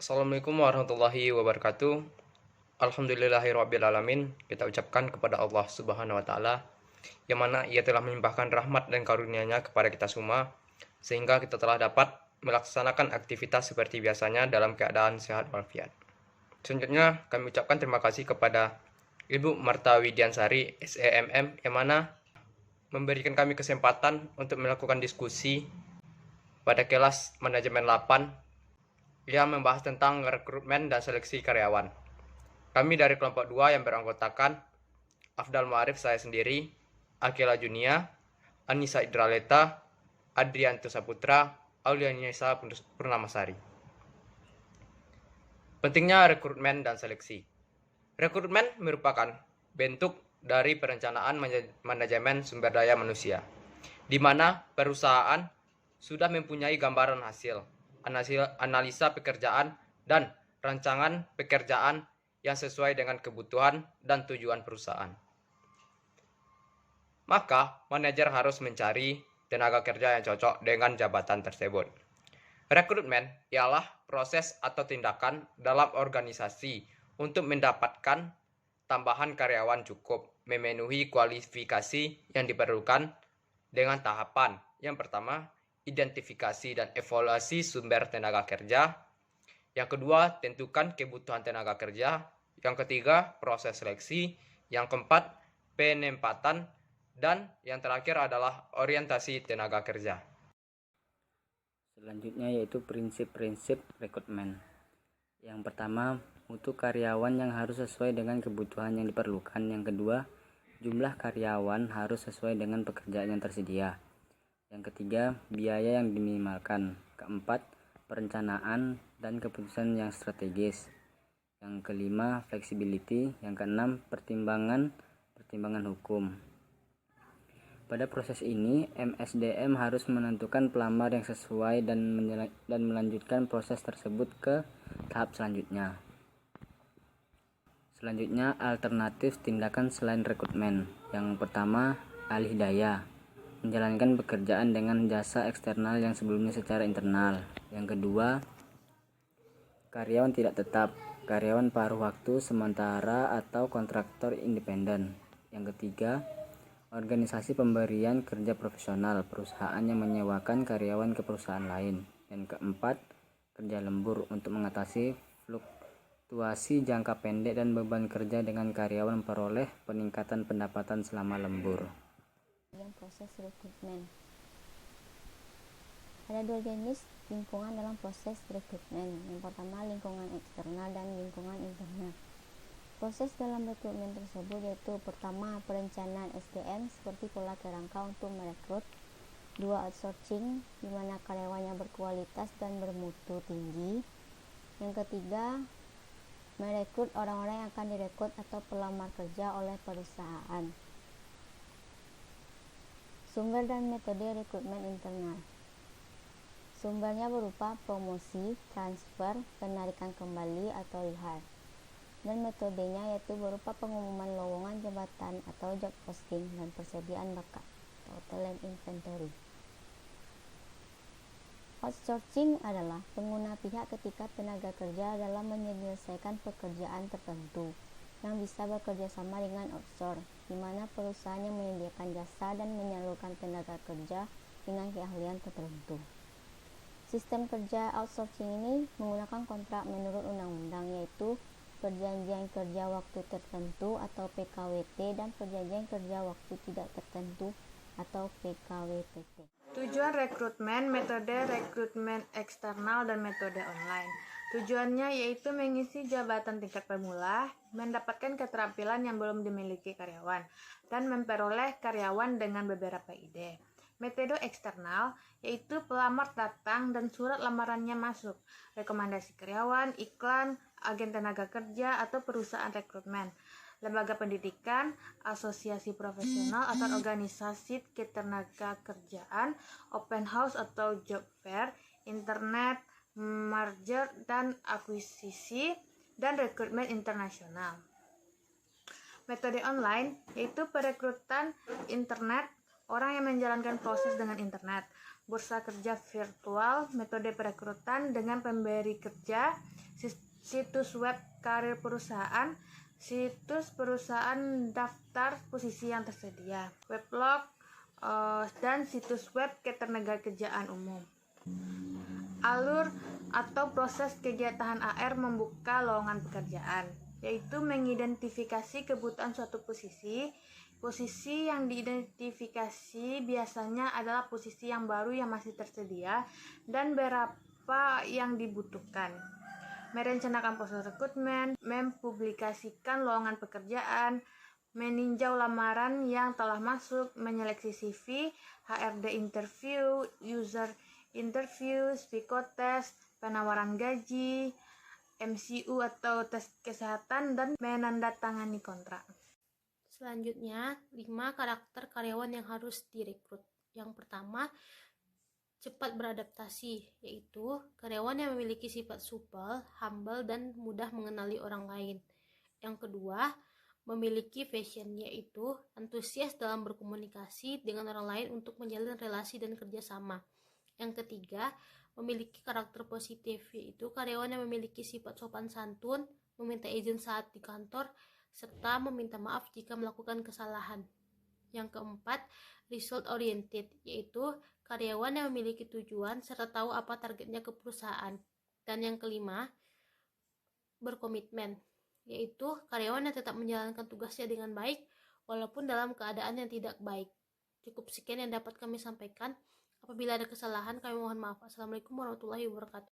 Assalamualaikum warahmatullahi wabarakatuh. Alhamdulillahirrabbilalamin. Kita ucapkan kepada Allah Subhanahu wa Ta'ala, yang mana Ia telah melimpahkan rahmat dan karunia-Nya kepada kita semua, sehingga kita telah dapat melaksanakan aktivitas seperti biasanya dalam keadaan sehat walafiat. Selanjutnya, kami ucapkan terima kasih kepada Ibu Marta Widiansari, SEMM, yang mana memberikan kami kesempatan untuk melakukan diskusi pada kelas manajemen 8 yang membahas tentang rekrutmen dan seleksi karyawan. Kami dari kelompok 2 yang beranggotakan Afdal Ma'arif, saya sendiri, Akila Junia, Anissa Idraleta, Adrianto Saputra, Aulianisa Purnamasari. Pentingnya rekrutmen dan seleksi. Rekrutmen merupakan bentuk dari perencanaan manajemen sumber daya manusia, di mana perusahaan sudah mempunyai gambaran hasil, analisa pekerjaan, dan rancangan pekerjaan yang sesuai dengan kebutuhan dan tujuan perusahaan. Maka, manajer harus mencari tenaga kerja yang cocok dengan jabatan tersebut. Rekrutmen ialah proses atau tindakan dalam organisasi untuk mendapatkan tambahan karyawan cukup memenuhi kualifikasi yang diperlukan dengan tahapan. Yang pertama, identifikasi dan evaluasi sumber tenaga kerja. Yang kedua, tentukan kebutuhan tenaga kerja. Yang ketiga, proses seleksi. Yang keempat, penempatan. Dan yang terakhir adalah orientasi tenaga kerja. Selanjutnya yaitu prinsip-prinsip rekrutmen. Yang pertama, mutu karyawan yang harus sesuai dengan kebutuhan yang diperlukan. Yang kedua, jumlah karyawan harus sesuai dengan pekerjaan yang tersedia. Yang ketiga, biaya yang diminimalkan. Keempat, perencanaan dan keputusan yang strategis. Yang kelima, flexibility. Yang keenam, pertimbangan hukum. Pada proses ini, MSDM harus menentukan pelamar yang sesuai dan melanjutkan proses tersebut ke tahap selanjutnya. Selanjutnya, alternatif tindakan selain rekrutmen. Yang pertama, alih daya. Menjalankan pekerjaan dengan jasa eksternal yang sebelumnya secara internal. Yang kedua, karyawan tidak tetap, karyawan paruh waktu, sementara, atau kontraktor independen. Yang ketiga, organisasi pemberian kerja profesional, perusahaan yang menyewakan karyawan ke perusahaan lain. Yang keempat, kerja lembur untuk mengatasi fluktuasi jangka pendek dan beban kerja dengan karyawan memperoleh peningkatan pendapatan selama lembur. Proses rekrutmen. Ada dua jenis lingkungan dalam proses rekrutmen. Yang pertama, lingkungan eksternal dan lingkungan internal. Proses dalam rekrutmen tersebut yaitu pertama, perencanaan SDM seperti pola kerangka untuk merekrut. Dua, outsourcing, di mana karyawannya berkualitas dan bermutu tinggi. Yang ketiga, merekrut orang-orang yang akan direkrut atau pelamar kerja oleh perusahaan. Sumber dan metode rekrutmen internal. Sumbernya berupa promosi, transfer, penarikan kembali atau rehire. Dan metodenya yaitu berupa pengumuman lowongan jabatan atau job posting dan persediaan bakat atau talent inventory. Outsourcing adalah pengguna pihak ketika tenaga kerja dalam menyelesaikan pekerjaan tertentu yang bisa bekerja sama dengan outsource, di mana perusahaan yang menyediakan jasa dan menyalurkan tenaga kerja dengan keahlian tertentu. Sistem kerja outsourcing ini menggunakan kontrak menurut undang-undang, yaitu perjanjian kerja waktu tertentu atau PKWT dan perjanjian kerja waktu tidak tertentu atau PKWTT. Tujuan rekrutmen, metode rekrutmen eksternal dan metode online. Tujuannya yaitu mengisi jabatan tingkat pemula, mendapatkan keterampilan yang belum dimiliki karyawan, dan memperoleh karyawan dengan beberapa ide. Metode eksternal yaitu pelamar datang dan surat lamarannya masuk, rekomendasi karyawan, iklan, agen tenaga kerja atau perusahaan rekrutmen, lembaga pendidikan, asosiasi profesional atau organisasi ketenaga kerjaan, open house atau job fair, internet, merger dan akuisisi, dan rekrutmen internasional. Metode online yaitu perekrutan internet, orang yang menjalankan proses dengan internet. bursa kerja virtual, metode perekrutan dengan pemberi kerja, situs web karir perusahaan, situs perusahaan daftar posisi yang tersedia, weblog, dan situs web ketenagakerjaan umum. Alur atau proses kegiatan AR membuka lowongan pekerjaan, yaitu mengidentifikasi kebutuhan suatu posisi. Posisi yang diidentifikasi biasanya adalah posisi yang baru yang masih tersedia dan berapa yang dibutuhkan. Merencanakan proses rekrutmen, mempublikasikan lowongan pekerjaan, meninjau lamaran yang telah masuk, menyeleksi CV, HRD interview, user interview, psikotest, penawaran gaji, MCU atau tes kesehatan, dan menandatangani kontrak. Selanjutnya, 5 karakter karyawan yang harus direkrut. Yang pertama, cepat beradaptasi, yaitu karyawan yang memiliki sifat supel, humble, dan mudah mengenali orang lain. Yang kedua, memiliki passion, yaitu antusias dalam berkomunikasi dengan orang lain untuk menjalin relasi dan kerjasama. Yang ketiga, memiliki karakter positif, yaitu karyawan yang memiliki sifat sopan santun, meminta izin saat di kantor, serta meminta maaf jika melakukan kesalahan. Yang keempat, result oriented, yaitu karyawan yang memiliki tujuan serta tahu apa targetnya ke perusahaan. Dan yang kelima, berkomitmen, yaitu karyawan yang tetap menjalankan tugasnya dengan baik walaupun dalam keadaan yang tidak baik. Cukup sekian yang dapat kami sampaikan. Apabila ada kesalahan, kami mohon maaf. Assalamualaikum warahmatullahi wabarakatuh.